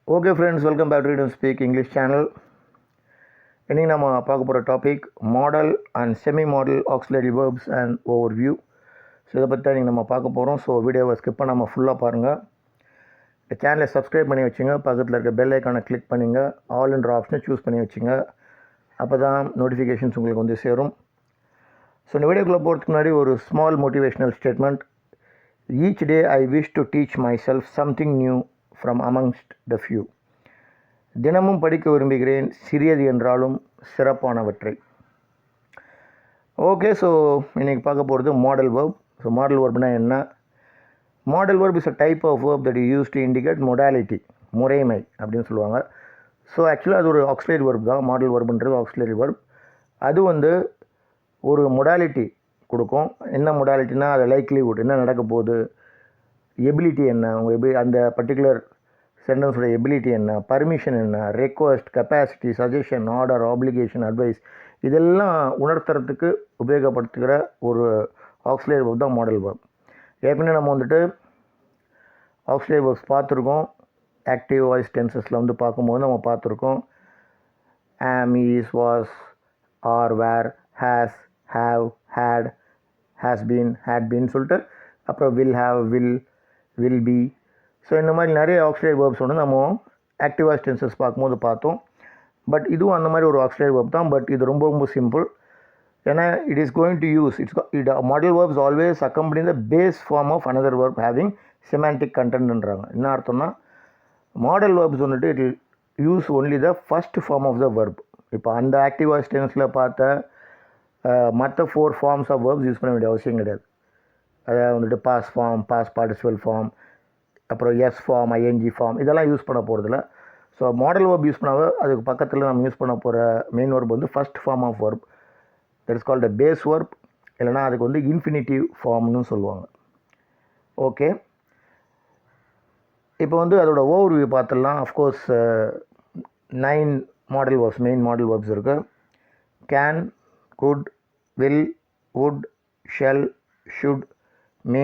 Okay friends, welcome back to Read and Speak English channel. இன்னைக்கு நம்ம பார்க்க போகிற topic model and semi model auxiliary verbs and over view. So இதை பற்றி தான் நம்ம பார்க்க போகிறோம். ஸோ வீடியோவை ஸ்கிப் பண்ணாமல் ஃபுல்லாக பாருங்கள். இந்த சேனலை சப்ஸ்கிரைப் பண்ணி வச்சுங்க. பக்கத்தில் இருக்க பெல் ஐக்கானை கிளிக் பண்ணிங்க. ஆல்ன்ற ஆப்ஷனை சூஸ் பண்ணி வச்சுங்க. அப்போ தான் நோட்டிஃபிகேஷன்ஸ் உங்களுக்கு வந்து சேரும். ஸோ இந்த வீடியோக்குள்ளே போகிறதுக்கு முன்னாடி ஒரு small motivational statement. Each day I wish to teach my self something new from amongst the few. தினமும் படிக்க விரும்புகிறேன், சிறியது என்றாலும் சிறப்பானவற்றை. ஓகே, ஸோ இன்றைக்கி பார்க்க போகிறது மாடல் வேர்ப். ஸோ மாடல் வேர்ப்னா என்ன? Modal verb is a type of verb that use to indicate modality, முறைமை அப்படின்னு சொல்லுவாங்க. ஸோ ஆக்சுவலாக அது ஒரு ஆக்ஸிலரி வேர்ப் தான். மாடல் வேர்ப்ன்றது ஆக்ஸிலரி வேர்ப். அது வந்து ஒரு மொடாலிட்டி கொடுக்கும். என்ன மொடாலிட்டினா அது லைக்லிவுட், என்ன நடக்க போகுது, எபிலிட்டி என்ன, உங்கள் அந்த பர்டிகுலர் சென்டென்ஸோட எபிலிட்டி என்ன, பர்மிஷன் என்ன, request, capacity, suggestion, order, application, advice, இதெல்லாம் உணர்த்துறதுக்கு உபயோகப்படுத்துகிற ஒரு ஆக்ஸிலரி வேர்ப் தான் மாடல் வேர்ப். ஏற்கனவே நம்ம வந்துட்டு ஆக்ஸிலரி வேர்ப்ஸ் பார்த்துருக்கோம். ஆக்டிவ் வாய்ஸ் டென்சஸில் வந்து பார்க்கும்போது நம்ம பார்த்துருக்கோம். Am, is, was, are, were, has, have, had, has been, had been சொல்லிட்டு அப்புறம் will have, will be. So இந்த மாதிரி நிறைய ஆக்ஸிலரி வேர்ப்ஸ் வந்து நம்ம ஆக்டிவ் வாய்ஸ் டென்சஸ் பார்க்கும்போது பார்த்தோம். பட் இதுவும் அந்த மாதிரி ஒரு ஆக்ஸிலரி வேர்ப் தான். பட் இது ரொம்ப ரொம்ப சிம்பிள். ஏன்னா it is going to use modal verbs always accompany the base form of another verb having semantic கண்டென்ட்ன்றாங்க. என்ன அர்த்தம்னா மாடல் வேர்ப்ஸ் வந்துட்டு it use only the first form of the verb. இப்போ அந்த ஆக்டிவ் வாய்ஸ் டென்ஸில் பார்த்த மற்ற 4 forms of verbs use பண்ண வேண்டிய அவசியம் கிடையாது. அதாவது வந்துட்டு past form, past participle form, அப்புறம் எஸ் ஃபார்ம், ஐஎன்ஜி ஃபார்ம், இதெல்லாம் யூஸ் பண்ண போகிறதில்ல. ஸோ மாடல் வேர்ப் யூஸ் பண்ணாவே அதுக்கு பக்கத்தில் நம்ம யூஸ் பண்ண போகிற மெயின் வேர்ப் வந்து first form of verb, that is called a base verb. இல்லைனா அதுக்கு வந்து இன்ஃபினிட்டிவ் ஃபார்ம்னு சொல்லுவாங்க. ஓகே, இப்போ வந்து அதோட ஓவர் வியூ பார்த்துடலாம். Of course 9 model verbs, main model verbs இருக்குது. Can, could, will, would, shall, should, may,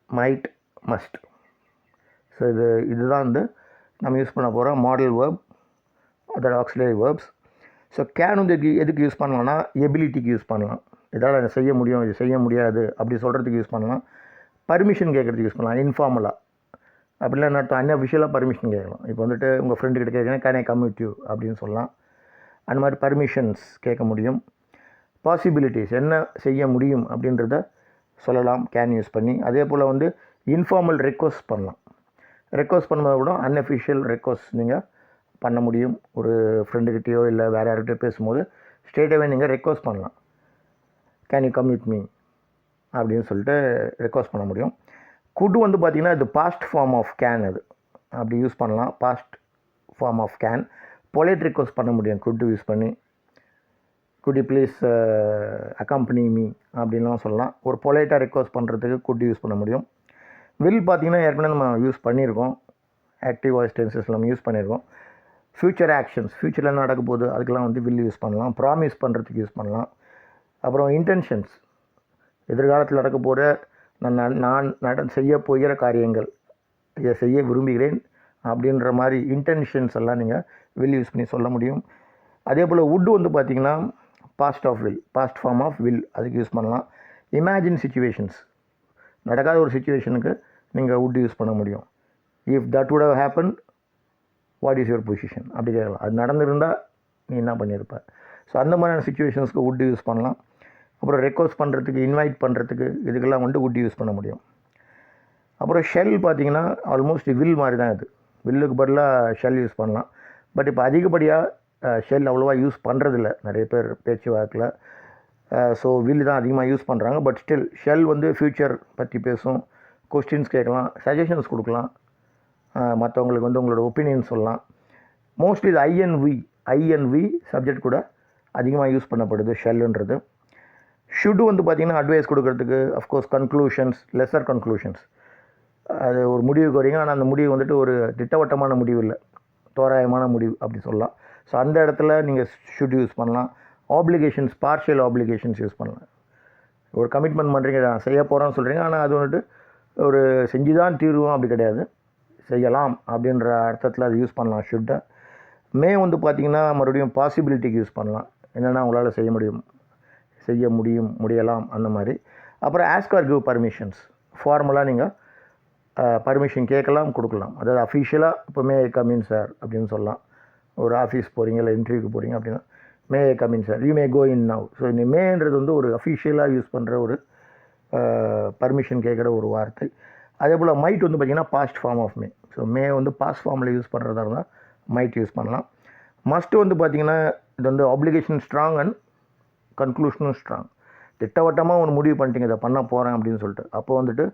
might, must. So இதுதான் வந்து நம்ம யூஸ் பண்ண போகிற மாடல் வேர்ப், அதோட ஆக்ஸிலரி வேர்ப்ஸ். ஸோ கேன் வந்து எதுக்கு யூஸ் பண்ணலாம்னா எபிலிட்டிக்கு யூஸ் பண்ணலாம். இதால் இதை செய்ய முடியும், இது செய்ய முடியாது அப்படி சொல்கிறதுக்கு யூஸ் பண்ணலாம். பர்மிஷன் கேட்குறதுக்கு யூஸ் பண்ணலாம், இன்ஃபார்மலாக. அப்படிலாம் என்ன அர்த்தம், அன்அஃபிஷியலாக பர்மிஷன் கேட்கலாம். இப்போ வந்துட்டு உங்கள் ஃப்ரெண்டுக்கிட்ட கேட்குறேன், can I come with you அப்படின்னு சொல்லலாம். அந்த மாதிரி பர்மிஷன்ஸ் கேட்க முடியும். பாசிபிலிட்டிஸ், என்ன செய்ய முடியும் அப்படின்றத சொல்லலாம் கேன் யூஸ் பண்ணி. அதே போல் வந்து இன்ஃபார்மல் ரெக்வஸ்ட் பண்ணலாம். ரெக்வஸ்ட் பண்ணும்போது கூட அன்அஃபிஷியல் ரெக்வஸ்ட் நீங்கள் பண்ண முடியும். ஒரு ஃப்ரெண்டுக்கிட்டேயோ இல்லை வேறு யார்கிட்டயோ பேசும்போது ஸ்ட்ரெயிட்டாகவே நீங்கள் ரெக்வஸ்ட் பண்ணலாம். Can you come with me அப்படின்னு சொல்லிட்டு ரெக்வஸ்ட் பண்ண முடியும். குட் வந்து பார்த்திங்கன்னா இது பாஸ்ட் ஃபார்ம் ஆஃப் கேன், அது அப்படி யூஸ் பண்ணலாம். Past form of can. Polite request பண்ண முடியும் குட் யூஸ் பண்ணி. Could you please accompany me அப்படின்லாம் சொல்லலாம். ஒரு பொலைட்டாக ரெக்வஸ்ட் பண்ணுறதுக்கு குட் யூஸ் பண்ண முடியும். வில் பார்த்திங்கன்னா ஏற்கனவே நம்ம யூஸ் பண்ணியிருக்கோம். ஆக்டிவ் வாய்ஸ் டென்சஸில் நம்ம யூஸ் பண்ணியிருக்கோம். ஃப்யூச்சர் ஆக்ஷன்ஸ், ஃப்யூச்சரில் என்ன நடக்க போகுது அதுக்கெலாம் வந்து வில் யூஸ் பண்ணலாம். ப்ராமிஸ் பண்ணுறதுக்கு யூஸ் பண்ணலாம். அப்புறம் இன்டென்ஷன்ஸ், எதிர்காலத்தில் நடக்க போகிற நான் செய்ய போகிற காரியங்கள், இதை செய்ய விரும்புகிறேன் அப்படின்ற மாதிரி இன்டென்ஷன்ஸ் எல்லாம் நீங்கள் வில் யூஸ் பண்ணி சொல்ல முடியும். அதே போல் வுட் வந்து பார்த்திங்கன்னா past of will, past form of will, அதுக்கு யூஸ் பண்ணலாம். இமேஜின் சிச்சுவேஷன்ஸ், நடக்காத ஒரு சுச்சுவேஷனுக்கு நீங்கள் வுட் யூஸ் பண்ண முடியும். If that would have happen what is your position அப்படி கேட்கலாம். அது நடந்திருந்தால் நீ என்ன பண்ணியிருப்ப. ஸோ அந்த மாதிரியான சுச்சுவேஷன்ஸ்க்கு வுட் யூஸ் பண்ணலாம். அப்புறம் ரெக்வஸ்ட் பண்ணுறதுக்கு, இன்வைட் பண்ணுறதுக்கு, இதுக்கெல்லாம் வந்து வுட் யூஸ் பண்ண முடியும். அப்புறம் ஷெல் பார்த்திங்கன்னா ஆல்மோஸ்ட் வில் மாதிரி தான். இது வில்லுக்கு பதிலாக ஷெல் யூஸ் பண்ணலாம். பட் இப்போ அதிகப்படியாக ஷெல் அவ்வளோவா யூஸ் பண்ணுறதில்ல நிறைய பேர் பேச்சு வாக்கில். ஸோ வில் தான் அதிகமாக யூஸ் பண்ணுறாங்க. பட் ஸ்டில் ஷெல் வந்து ஃப்யூச்சர் பற்றி பேசும், கொஸ்டின்ஸ் கேட்கலாம், சஜஷன்ஸ் கொடுக்கலாம், மற்றவங்களுக்கு வந்து உங்களோட ஒப்பீனியன் சொல்லலாம். மோஸ்ட்லி இது ஐஎன்வி சப்ஜெக்ட் கூட அதிகமாக யூஸ் பண்ணப்படுது ஷெல்லுன்றது. ஷுட் வந்து பார்த்திங்கன்னா அட்வைஸ் கொடுக்கறதுக்கு, அஃப்கோர்ஸ் கன்க்ளூஷன்ஸ், லெஸர் கன்க்ளூஷன்ஸ், அது ஒரு முடிவுக்கு வரீங்க, ஆனால் அந்த முடிவு வந்துட்டு ஒரு திட்டவட்டமான முடிவு இல்லை, தோராயமான முடிவு அப்படி சொல்லலாம். ஸோ அந்த இடத்துல நீங்கள் ஷுட் யூஸ் பண்ணலாம். ஆப்ளிகேஷன்ஸ், பார்ஷியல் ஆப்ளிகேஷன்ஸ் யூஸ் பண்ணலாம். ஒரு கமிட்மெண்ட் பண்ணுறீங்க, நான் செய்ய போகிறோன்னு சொல்கிறீங்க, ஆனால் அது வந்துட்டு ஒரு செஞ்சு தான் தீருவோம் அப்படி கிடையாது. செய்யலாம் அப்படின்ற அர்த்தத்தில் அது யூஸ் பண்ணலாம் ஷுட்டை. மே வந்து பார்த்திங்கன்னா மறுபடியும் பாசிபிலிட்டிக்கு யூஸ் பண்ணலாம், என்னென்னா உங்களால் செய்ய முடியலாம் அந்த மாதிரி. அப்புறம் ஆஸ்க் ஆர் கிவ் பர்மிஷன்ஸ், ஃபார்மலாக நீங்கள் பர்மிஷன் கேட்கலாம் கொடுக்கலாம். அதாவது அஃபிஷியலாக இப்போ மே கமின் சார் அப்படின்னு சொல்லலாம். ஒரு ஆஃபீஸ் போகிறீங்க இல்லை இன்டர்வியூக்கு போகிறீங்க அப்படின்னா may come in sir, you may go in now. So இந்த மேன்றது வந்து ஒரு அஃபிஷியலாக யூஸ் பண்ணுற ஒரு பர்மிஷன் கேட்குற ஒரு வார்த்தை. அதே போல் மைட் வந்து பார்த்திங்கன்னா past form of may. So may வந்து பாஸ்ட் ஃபார்மில் யூஸ் பண்ணுறதா இருந்தால் மைட் யூஸ் பண்ணலாம். மஸ்ட்டு வந்து பார்த்திங்கன்னா இது வந்து ஆப்ளிகேஷன் ஸ்ட்ராங் அண்ட் கன்க்ளூஷனும் ஸ்ட்ராங். திட்டவட்டமாக ஒன்று முடிவு பண்ணிட்டீங்க இதை பண்ண போகிறேன் அப்படின்னு சொல்லிட்டு, அப்போ வந்துட்டு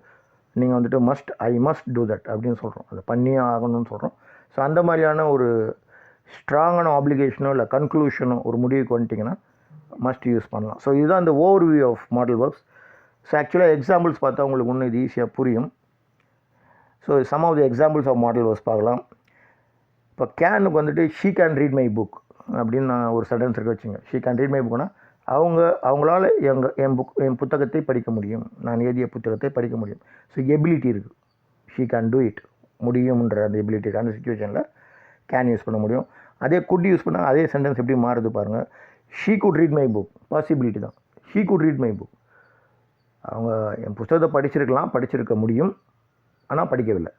நீங்கள் வந்துட்டு ஐ மஸ்ட் டூ தட் அப்படின்னு சொல்கிறோம், அதை பண்ணியே ஆகணும்னு சொல்கிறோம். ஸோ அந்த மாதிரியான ஒரு ஸ்ட்ராங்கான ஆப்ளிகேஷனோ இல்லை கன்க்ளூஷனோ ஒரு முடிவுக்கு வந்துட்டிங்கன்னா மஸ்ட் யூஸ் பண்ணலாம். ஸோ இதுதான் இந்த overview of modal verbs. So ஆக்சுவலாக எக்ஸாம்பிள்ஸ் பார்த்தா உங்களுக்கு இன்னும் இது ஈஸியாக புரியும். So some of the examples of modal verbs பார்க்கலாம். இப்போ கேனுக்கு வந்துட்டு she can read my book அப்படின்னு நான் ஒரு சென்டென்ஸ் இருக்க வச்சுங்க. ஷீ கேன் ரீட் மை புக்னா அவங்களால என் புத்தகத்தை படிக்க முடியும், நான் எழுதிய புத்தகத்தை படிக்க முடியும். ஸோ எபிலிட்டி இருக்குது, ஷீ கேன் டூ இட், முடியும்ன்ற அந்த எபிலிட்டி அந்த சுச்சுவேஷனில் கேன் யூஸ் பண்ண முடியும். அதே குட் யூஸ் பண்ணால் அதே சென்டென்ஸ் எப்படி மாறுது பாருங்கள். She could read my book, possibility தான். She could read my book, அவங்க என் புத்தகத்தை படிச்சிருக்க முடியும், ஆனால் படிக்கவில்லை,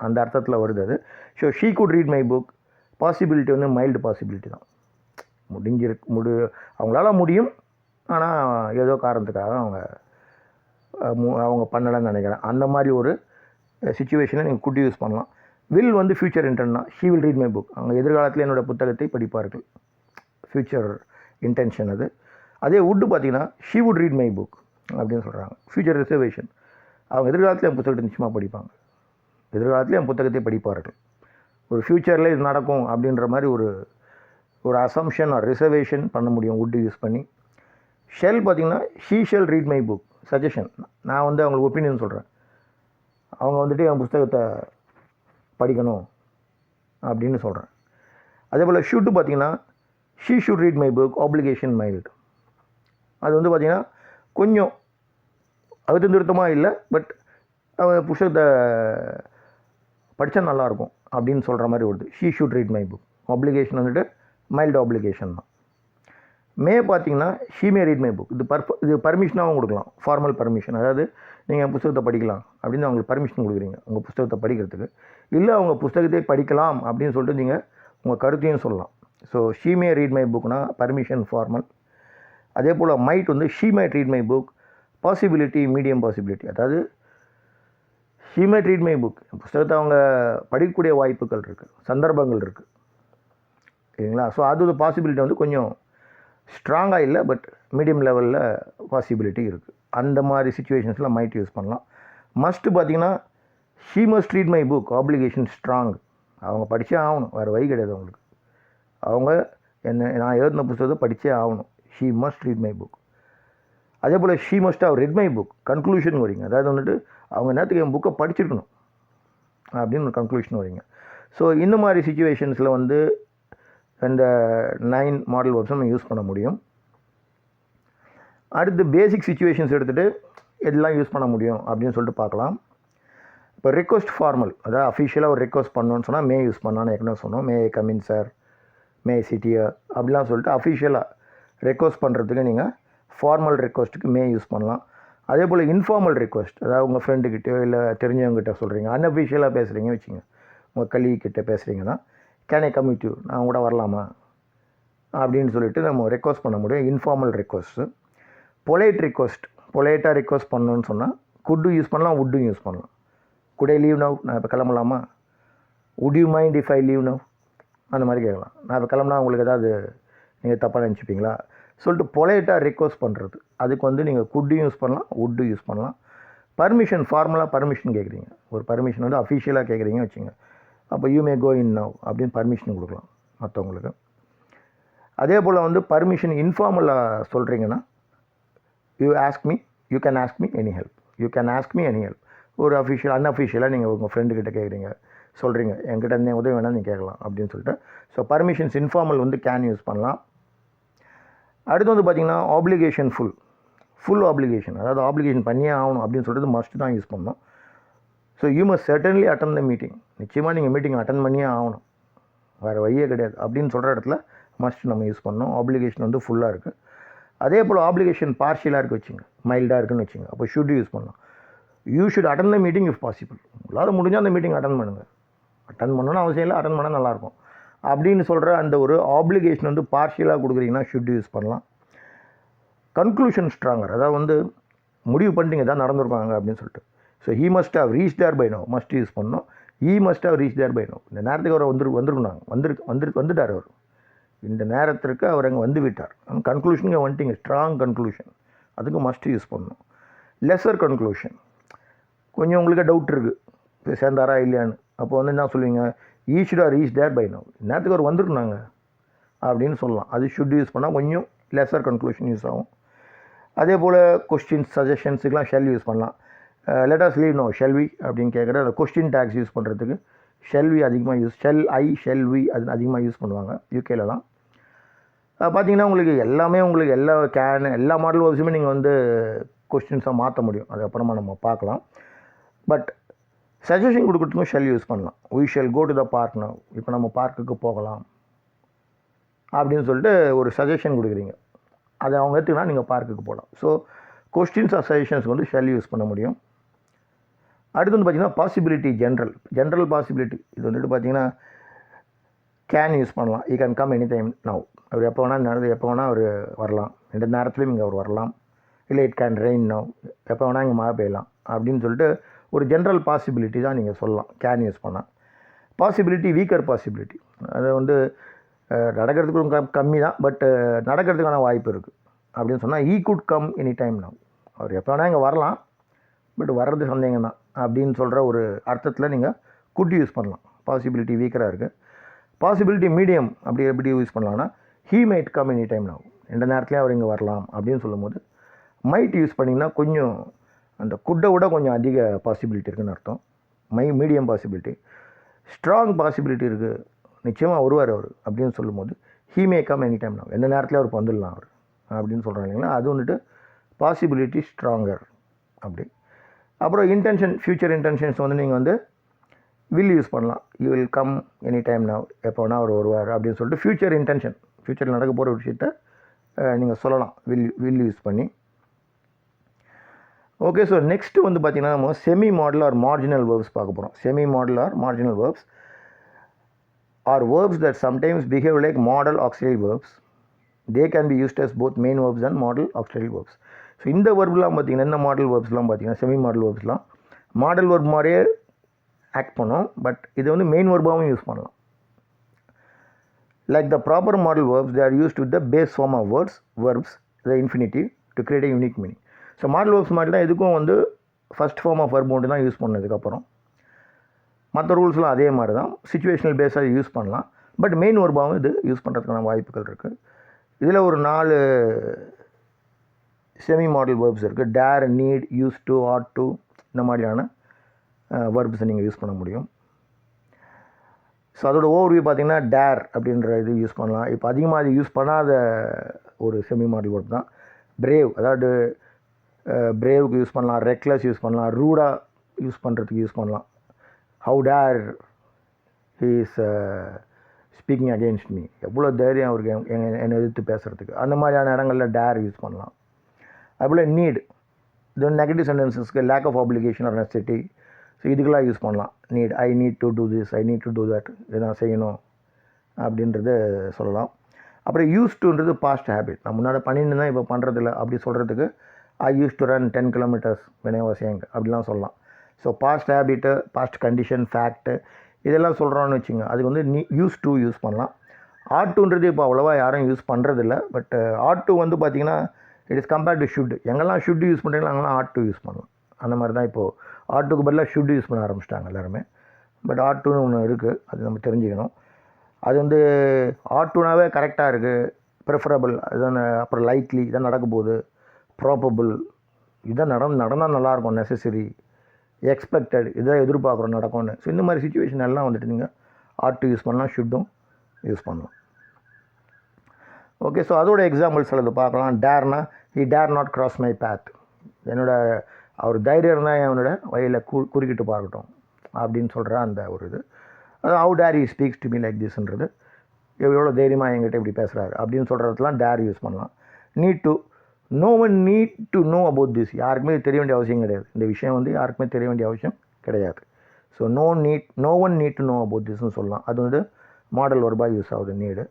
அந்த அர்த்தத்தில் வருது அது. So she could read my book, possibility வந்து மைல்டு பாசிபிலிட்டி தான். அவங்களால முடியும், ஆனால் ஏதோ காரணத்துக்காக அவங்க பண்ணலைன்னு நினைக்கிறேன். அந்த மாதிரி ஒரு சிச்சுவேஷனில் நீங்கள் குட் யூஸ் பண்ணலாம். வில் வந்து ஃப்யூச்சர் இன்டென்ட்னா she will read my book, அவங்க எதிர்காலத்தில் என்னோடய புத்தகத்தை படிப்பார்கள், ஃப்யூச்சர் இன்டென்ஷன் அது. அதே வுட்டு பார்த்திங்கன்னா she would read my book அப்படின்னு சொல்கிறாங்க, ஃப்யூச்சர் ரிசர்வேஷன், அவங்க எதிர்காலத்தில் என் புத்தகத்தை நிச்சயமாக படிப்பாங்க, எதிர்காலத்தில் என் புத்தகத்தை படிப்பார்கள், ஒரு ஃப்யூச்சரில் இது நடக்கும் அப்படின்ற மாதிரி ஒரு அசம்ஷன் ஆர் ரிசர்வேஷன் பண்ண முடியும் வுட்டு யூஸ் பண்ணி. ஷெல் பார்த்திங்கன்னா she shell read my book, suggestion, நான் வந்து அவங்களுக்கு ஒப்பீனியன் சொல்கிறேன், அவங்க வந்துட்டு என் புத்தகத்தை படிக்கணும் அப்படின்னு சொல்கிறேன். அதே போல் ஷுட்டு பார்த்திங்கன்னா she should read my book, application mild, அது வந்து பார்த்திங்கன்னா கொஞ்சம் அழுத்தம் திருத்தமாக இல்லை, பட் அவன் புத்தகத்தை படித்தா நல்லாயிருக்கும் அப்படின்னு சொல்கிற மாதிரி வருது. She should read my book, application வந்துட்டு மைல்டு ஆப்ளிகேஷன் தான். மே பார்த்திங்கன்னா she may read my book, இது பர்மிஷனாகவும் கொடுக்கலாம், ஃபார்மல் பர்மிஷன், அதாவது நீங்கள் புத்தகத்தை படிக்கலாம் அப்படின்னு அவங்களுக்கு பர்மிஷன் கொடுக்குறீங்க உங்கள் புத்தகத்தை படிக்கிறதுக்கு. இல்லை அவங்க புத்தகத்தை படிக்கலாம் அப்படின்னு சொல்லிட்டு நீங்கள் உங்கள் கருத்தையும் சொல்லலாம். So she may read my புக்னா பர்மிஷன் ஃபார்மல். அதே போல் மைட் வந்து she might read my book, possibility medium possibility, அதாவது she might read my book, புத்தகத்தை அவங்க படிக்கக்கூடிய வாய்ப்புகள் இருக்குது, சந்தர்ப்பங்கள் இருக்குது இல்லைங்களா. ஸோ அது பாசிபிலிட்டி வந்து கொஞ்சம் ஸ்ட்ராங்காக இல்லை, பட் மீடியம் லெவலில் பாசிபிலிட்டி இருக்குது. அந்த மாதிரி சிச்சுவேஷன்ஸில் மைட் யூஸ் பண்ணலாம். மஸ்ட்டு பார்த்திங்கன்னா she must read my book, application strong, அவங்க படித்தே ஆகணும், வேறு வழி கிடையாது அவங்களுக்கு, அவங்க நான் எழுதின புத்தகத்தை படித்தே ஆகணும், she must read my book. அதே போல் she must have read my book, conclusion வரீங்க, அதாவது வந்துட்டு அவங்க நேரத்துக்கு என் புக்கை படிச்சிருக்கணும் அப்படின்னு ஒரு கன்க்ளூஷன் வரீங்க. ஸோ இந்த மாதிரி சிச்சுவேஷன்ஸில் வந்து இந்த 9 மாடல் வெர்ப்ஸ் நம்ம யூஸ் பண்ண முடியும். அடுத்து பேசிக் சிச்சுவேஷன்ஸ் எடுத்துகிட்டு எதெல்லாம் யூஸ் பண்ண முடியும் அப்படின்னு சொல்லிட்டு பார்க்கலாம். இப்போ ரெக்வஸ்ட் ஃபார்மல், அதாவது அஃபிஷியலாக ஒரு ரெக்வஸ்ட் பண்ணணும்னு சொன்னால் மே யூஸ் பண்ணான்னு ஏற்கனவே சொன்னோம். மே கமின் சார், மே சிட்டியர் அப்படிலாம் சொல்லிட்டு அஃபிஷியலாக ரெக்வஸ்ட் பண்ணுறதுக்கு நீங்கள் ஃபார்மல் ரெக்வஸ்ட்டுக்கு மே யூஸ் பண்ணலாம். அதே போல் இன்ஃபார்மல் ரெக்வஸ்ட், அதாவது உங்கள் ஃப்ரெண்டுக்கிட்டேயோ இல்லை தெரிஞ்சவங்ககிட்ட சொல்கிறீங்க, அன்அஃபிஷியலாக பேசுகிறீங்க வச்சுங்க, உங்கள் கலீக்கிட்ட பேசுகிறீங்கன்னா can I come with you, நான் கூட வரலாமா அப்படின்னு சொல்லிட்டு நம்ம ரெக்வஸ்ட் பண்ண முடியும், இன்ஃபார்மல் ரெக்வஸ்ட்டு. பொலைட் ரெக்வஸ்ட், பொலைட்டாக ரெக்வஸ்ட் பண்ணணுன்னு சொன்னால் குட்டு யூஸ் பண்ணலாம், வுட்டும் யூஸ் பண்ணலாம். குட் ஐ லீவ் நவ், நான் இப்போ கிளம்பலாமா, would you mind if I leave now, அந்த மாதிரி கேட்கலாம். நான் இப்போ கிளம்புனா உங்களுக்கு ஏதாவது நீங்கள் தப்பாக நினச்சிப்பீங்களா சொல்லிட்டு பொலைட்டாக ரெக்வஸ்ட் பண்ணுறது, அதுக்கு வந்து நீங்கள் குட்டும் யூஸ் பண்ணலாம், வுட்டும் யூஸ் பண்ணலாம். பர்மிஷன், ஃபார்மலாக பர்மிஷன் கேட்குறீங்க, ஒரு பர்மிஷன் வந்து அஃபிஷியலாக கேட்குறீங்க வச்சுங்க, அப்போ you may go in now அப்படின்னு பர்மிஷன் கொடுக்கலாம் மற்றவங்களுக்கு. அதே போல் வந்து பர்மிஷன் இன்ஃபார்மலாக சொல்கிறீங்கன்னா you ask me, you can ask me any help, you can ask me any help. ஒரு அன்அஃபிஷியலாக நீங்கள் உங்கள் ஃப்ரெண்டுக்கிட்ட கேட்குறீங்க, சொல்கிறீங்க என்கிட்ட இருந்தே உதவி வேணால் நீங்கள் கேட்கலாம் அப்படின்னு சொல்லிட்டு. ஸோ பர்மிஷன்ஸ் இன்ஃபார்மல் வந்து கேன் யூஸ் பண்ணலாம். அடுத்து வந்து பார்த்திங்கன்னா ஆப்ளிகேஷன் ஃபுல் ஆப்ளிகேஷன், அதாவது ஆப்ளிகேஷன் பண்ணியே ஆகணும் அப்படின்னு சொல்லிட்டு மஸ்ட் தான் யூஸ் பண்ணணும். So you must certainly attend the meeting. நிச்சயமாக நீங்கள் மீட்டிங் அட்டன் பண்ணியே ஆகணும், வேறு வழியே கிடையாது அப்படின்னு சொல்கிற இடத்துல மஸ்ட் நம்ம யூஸ் பண்ணோம். ஆப்ளிகேஷன் வந்து ஃபுல்லாக இருக்குது. அதே போல் ஆப்ளிகேஷன் பார்ஷியலாக இருக்குது வச்சுங்க, மைல்டாக இருக்குன்னு வச்சுங்க, அப்போ ஷுட் யூஸ் பண்ணலாம். You should attend the meeting if possible. உங்களால் முடிஞ்சால் அந்த மீட்டிங் அட்டன் பண்ணுங்கள். அட்டன் பண்ணணும்னு அவசியம் இல்லை, அட்டன் பண்ணால் நல்லாயிருக்கும் அப்படின்னு சொல்கிற அந்த ஒரு ஆப்ளிகேஷன் வந்து பார்ஷியலாக கொடுக்குறீங்கன்னா ஷுட் யூஸ் பண்ணலாம். கன்க்ளூஷன் ஸ்ட்ராங்கர், அதாவது வந்து முடிவு பண்ணிட்டீங்க தான் நடந்திருக்காங்க அப்படின்னு சொல்லிட்டு. So he must have reach there by now, must use பண்ணணும். He must have reach there by now, இந்த நேரத்துக்கு அவர் வந்துட்டார் அவர், இந்த நேரத்திற்கு அவர் அங்கே வந்து விட்டார். கன்க்ளூஷனுங்க வந்துட்டிங்க, ஸ்ட்ராங் கன்க்ளூஷன், அதுக்கு மஸ்ட் யூஸ் பண்ணணும். லெஸர் கன்க்ளூஷன், கொஞ்சம் உங்களுக்கு டவுட் இருக்குது சேர்ந்தாரா இல்லையான்னு, அப்போ வந்து என்ன சொல்லுவீங்க, he should are reach there by now, நேரத்துக்கு அவர் வந்துருக்குனாங்க அப்படின்னு சொல்லலாம். அது ஷுட் யூஸ் பண்ணால் கொஞ்சம் லெஸர் கன்க்ளூஷன் யூஸ் ஆகும். அதே போல் கொஸ்டின்ஸ் சஜஷன்ஸுக்கெலாம் ஷெல் யூஸ் பண்ணலாம். Let us leave now shall we அப்படின்னு கேட்குற அந்த கொஸ்டின் டேக்ஸ் யூஸ் பண்ணுறதுக்கு ஷெல் வி அதிகமாக use, shall I shall we அது அதிகமாக யூஸ் பண்ணுவாங்க யூகேலலாம். பார்த்தீங்கன்னா உங்களுக்கு எல்லாமே உங்களுக்கு எல்லா மாடல் வேர்ப்ஸுமே நீங்கள் வந்து கொஸ்டின்ஸாக மாற்ற முடியும், அது அப்புறமா நம்ம பார்க்கலாம். பட் சஜஷன் கொடுக்குறதுக்கும் ஷெல் யூஸ் பண்ணலாம். We shall go to the park now, இப்போ நம்ம பார்க்குக்கு போகலாம் அப்படின்னு சொல்லிட்டு ஒரு சஜஷன் கொடுக்குறீங்க, அதை அவங்க எடுத்துக்கினா நீங்கள் பார்க்குக்கு போகலாம். ஸோ கொஸ்டின்ஸ் ஆர் சஜஷன்ஸ்க்கு வந்து ஷெல் யூஸ் பண்ண முடியும். அடுத்து வந்து பார்த்திங்கன்னா பாசிபிலிட்டி, ஜென்ரல் பாசிபிலிட்டி, இது வந்துட்டு பார்த்திங்கன்னா கேன் யூஸ் பண்ணலாம். He can come any time now, அவர் எப்போ வேணால் எப்போ வேணால் அவர் வரலாம், எந்த நேரத்துலையும் இங்கே அவர் வரலாம். இல்லை இட் கேன் ரெயின் நவ், எப்போ வேணால் இங்கே மழை பெய்யலாம் அப்படின்னு சொல்லிட்டு ஒரு ஜென்ரல் பாசிபிலிட்டி தான் நீங்கள் சொல்லலாம் கேன் யூஸ் பண்ணால். பாசிபிலிட்டி வீக்கர் பாசிபிலிட்டி, அது வந்து நடக்கிறதுக்கு கம்மி தான், பட் நடக்கிறதுக்கான வாய்ப்பு இருக்குது அப்படின்னு சொன்னால் he could come any time now, அவர் எப்போ வேணால் இங்கே வரலாம், பட் வர்றது சந்தேகம் தான் அப்படின்னு சொல்கிற ஒரு அர்த்தத்தில் நீங்கள் குட் யூஸ் பண்ணலாம். பாசிபிலிட்டி வீக்கராக இருக்குது. பாசிபிலிட்டி மீடியம் அப்படி எப்படி யூஸ் பண்ணலான்னா he might come any time now, எந்த நேரத்துலையும் அவர் இங்கே வரலாம் அப்படின்னு சொல்லும்போது மைட் யூஸ் பண்ணிங்கன்னா கொஞ்சம் அந்த குட்டை விட கொஞ்சம் அதிக பாசிபிலிட்டி இருக்குதுன்னு அர்த்தம். Medium possibility. ஸ்ட்ராங் பாசிபிலிட்டி இருக்குது, நிச்சயமாக வருவார் அவர் அப்படின்னு சொல்லும்போது he may come any time now, எந்த நேரத்தில் அவருக்கு வந்துடலாம் அவர் அப்படின்னு சொல்கிறாங்க இல்லைங்களா, அது வந்துட்டு பாசிபிலிட்டி ஸ்ட்ராங்கர் அப்படி. அப்புறம் இன்டென்ஷன், ஃப்யூச்சர் இன்டென்ஷன்ஸ் வந்து நீங்கள் வந்து வில் யூஸ் பண்ணலாம். You will come any time now, எப்போ வேணால் அவர் வருவார் அப்படின்னு சொல்லிட்டு ஃப்யூச்சர் இன்டென்ஷன், ஃப்யூச்சரில் நடக்க போகிற விஷயத்த நீங்கள் சொல்லலாம் வில் யூஸ் பண்ணி. ஓகே, ஸோ நெக்ஸ்ட்டு வந்து பார்த்திங்கன்னா நம்ம semi modal or marginal verbs பார்க்க போகிறோம். Semi modal or marginal verbs are verbs that sometimes behave like modal auxiliary verbs. They can be used as both main verbs and model auxiliary verbs. So இந்த வேர்ப்லாம் பார்த்திங்கன்னா, இந்த model வேர்ப்ஸ்லாம் பார்த்திங்கன்னா semi model வேர்ப்ஸ்லாம் model verb மாதிரியே act பண்ணோம், but இது வந்து மெயின் வேர்பாகவும் யூஸ் பண்ணலாம். Like the proper model verbs, they are used with the base form of verbs the infinitive to create a unique meaning. So model verbs மாதிரி தான் இதுக்கும் வந்து ஃபஸ்ட் ஃபார்ம் ஆஃப் verb மட்டும் தான் யூஸ் பண்ணதுக்கப்புறம் மற்ற ரூல்ஸ்லாம் அதே மாதிரி தான் சிச்சுவேஷனல் பேஸாக யூஸ் பண்ணலாம், பட் மெயின் வேர்பாகவும் இது யூஸ் பண்ணுறதுக்கான வாய்ப்புகள் இருக்குது. இதில் ஒரு 4 செமி மாடல் வேர்ப்ஸ் இருக்குது. Dare, need, use to, ought to, இந்த மாதிரியான வேர்ப்ஸை நீங்கள் யூஸ் பண்ண முடியும். ஸோ அதோட ஓவர்வியூ பார்த்திங்கன்னா டேர் அப்படின்ற இது யூஸ் பண்ணலாம். இப்போ அதிகமாக அது யூஸ் பண்ணாத ஒரு செமி மாடல் வேர்ப் தான் பிரேவ், அதாவது பிரேவுக்கு யூஸ் பண்ணலாம், ரெக்லெஸ் யூஸ் பண்ணலாம், ரூடாக யூஸ் பண்ணுறதுக்கு யூஸ் பண்ணலாம். How dare he is speaking against me, எவ்வளோ தைரியம் அவருக்கு என்னை எதிர்த்து பேசுகிறதுக்கு, அந்த மாதிரியான இடங்களில் டேர் யூஸ் பண்ணலாம். அதுபோல் நீட், இது நெகட்டிவ் சென்டென்சஸ்க்கு lack of application or necessity, so இதுக்கெல்லாம் யூஸ் பண்ணலாம். Need, I need to do this, I need to do that, இதை நான் செய்யணும் அப்படின்றத சொல்லலாம். அப்புறம் யூஸ் டுன்றது பாஸ்ட் ஹேபிட், நான் முன்னாடி பண்ணிட்டு தான் இப்போ பண்ணுறதில்ல அப்படி சொல்கிறதுக்கு I use to run 10 kilometers when I was young அப்படிலாம் சொல்லலாம். So past habit, past condition, fact இதெல்லாம் சொல்கிறோன்னு வச்சுங்க, அதுக்கு வந்து யூஸ் டு யூஸ் பண்ணலாம். ஆட் டுன்றது இப்போ அவ்வளோவா யாரும் யூஸ் பண்ணுறதில்ல, பட் ஆட் டு வந்து பார்த்திங்கன்னா it is compared to should. எங்கெல்லாம் ஷுட் யூஸ் பண்ணுறீங்களோ அங்கெல்லாம் ஆட் டு யூஸ் பண்ணலாம். அந்த மாதிரி தான் இப்போது ஆட்டுக்கு பதிலாக ஷுட் யூஸ் பண்ண ஆரம்பிச்சிட்டாங்க எல்லாருமே. பட் ஆட் டுன்னு ஒன்று இருக்குது, அது நம்ம தெரிஞ்சுக்கணும். அது வந்து ஆட் டுனாவே கரெக்டாக இருக்குது, ப்ரிஃபரபிள் அதுதான், அப்புறம் லைக்லி இதான் நடக்க போகுது, ப்ராபபிள் இதான் நடந்தால் நல்லாயிருக்கும், நெசசரி, எக்ஸ்பெக்டட் இதை எதிர்பார்க்குறோம் நடக்கும்னு. ஸோ இந்த மாதிரி சுச்சுவேஷன் எல்லாம் வந்துட்டு நீங்கள் ஆட் டு யூஸ் பண்ணலாம், ஷுட்டும் யூஸ் பண்ணலாம். ஓகே, ஸோ அதோட எக்ஸாம்பிள்ஸ் அல்லது பார்க்கலாம். டேர்னா he dare not cross my path, என்னோடய அவர் தைரியம் இருந்தால் அவனோட வயலில் குறுக்கிட்டு பார்க்கட்டும் அப்படின்னு சொல்கிற அந்த ஒரு இது. அது how dare you speaks to me like திஸ்ன்றது, எவ்வளோ தைரியமாக என்கிட்ட இப்படி பேசுகிறாரு அப்படின்னு சொல்கிறதுலாம் டேர் யூஸ் பண்ணலாம். No one need to know about this, யாருக்குமே தெரிய வேண்டிய அவசியம் கிடையாது. இந்த விஷயம் வந்து யாருக்குமே தெரிய வேண்டிய அவசியம் கிடையாது. So no one need to know about திஸ்ன்னு சொல்லலாம். அது வந்து மாடல் வர்பாக யூஸ் ஆகுது நீடு.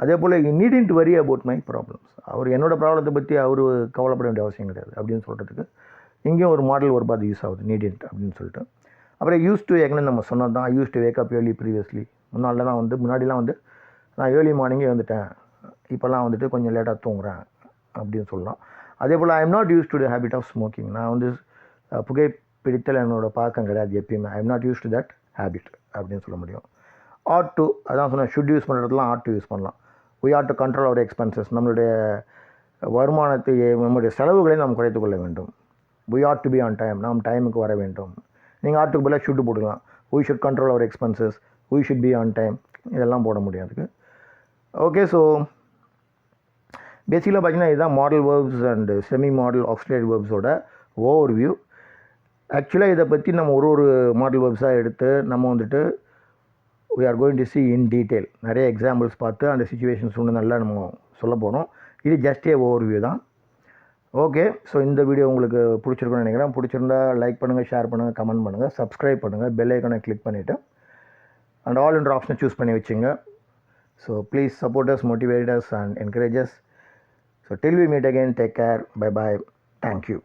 அதே போல் நீடின்ட் வரி அபவுட் மை ப்ராப்ளம்ஸ், அவர் என்னோடய ப்ராப்ளத்தை பற்றி அவர் கவலைப்பட வேண்டிய அவசியம் கிடையாது அப்படின்னு சொல்கிறதுக்கு இங்கேயும் ஒரு மாடல் வர்பாக அது யூஸ் ஆகுது, நீடின்ட் அப்படின்னு சொல்லிட்டு. அப்புறம் யூஸ் டு ஏற்கனவே நம்ம சொன்னது தான், use to wake up early previously. முன்னாடிலாம் வந்து நான் ஏர்லி மார்னிங்கே வந்துட்டேன், இப்போல்லாம் வந்துட்டு கொஞ்சம் லேட்டாக தூங்குறேன் அப்படின்னு சொல்லலாம். அதே போல் I am not use to the habit of smoking, நான் வந்து புகைப்பிடித்தல் என்னோட பழக்கம் கிடையாது எப்பயுமே. I am not use to that habit அப்படின்னு சொல்ல முடியும். ஆட் டு, அதான் சொன்னேன், ஷுட் யூஸ் பண்ணுறதுலாம் ஆட் டு யூஸ் பண்ணலாம். we ought to control our expenses, நம்மளுடைய வருமானத்தை, நம்முடைய செலவுகளை நாம் குறைத்து கொள்ள வேண்டும். we ought to be on time, நாம் டைமுக்கு வர வேண்டும். நீங்கள் ஆட்டுக்கு பதிலாக ஷுட்டு போட்டுக்கலாம். we should control our expenses, we should be on time, இதெல்லாம் போட முடியாதுக்கு. ஓகே, ஸோ பேசிக்கலாக பார்த்தீங்கன்னா இதுதான் model verbs and semi model auxiliary வேர்ப்ஸோட ஓவர் வியூ. ஆக்சுவலாக இதை பற்றி நம்ம ஒரு மாடல் வேர்ப்ஸாக எடுத்து நம்ம வந்துட்டு we are going to see in detail, நிறைய எக்ஸாம்பிள்ஸ் பார்த்து அந்த சிச்சுவேஷன்ஸ் ஒன்று நல்லா நம்ம சொல்ல போகிறோம். இது ஜஸ்ட் ஏ ஓவர் வியூ தான். ஓகே, ஸோ இந்த வீடியோ உங்களுக்கு பிடிச்சிருக்குன்னு நினைக்கிறேன். பிடிச்சிருந்தா லைக் பண்ணுங்கள், ஷேர் பண்ணுங்கள், கமெண்ட் பண்ணுங்கள், சப்ஸ்கிரைப் பண்ணுங்கள், பெல் ஐக்கானை கிளிக் பண்ணிவிட்டு அண்ட் ஆல் என்ற ஆப்ஷனை சூஸ் பண்ணி வச்சுங்க. So please support us, motivate us and encourage us. So till we meet again, take care, bye bye, thank you.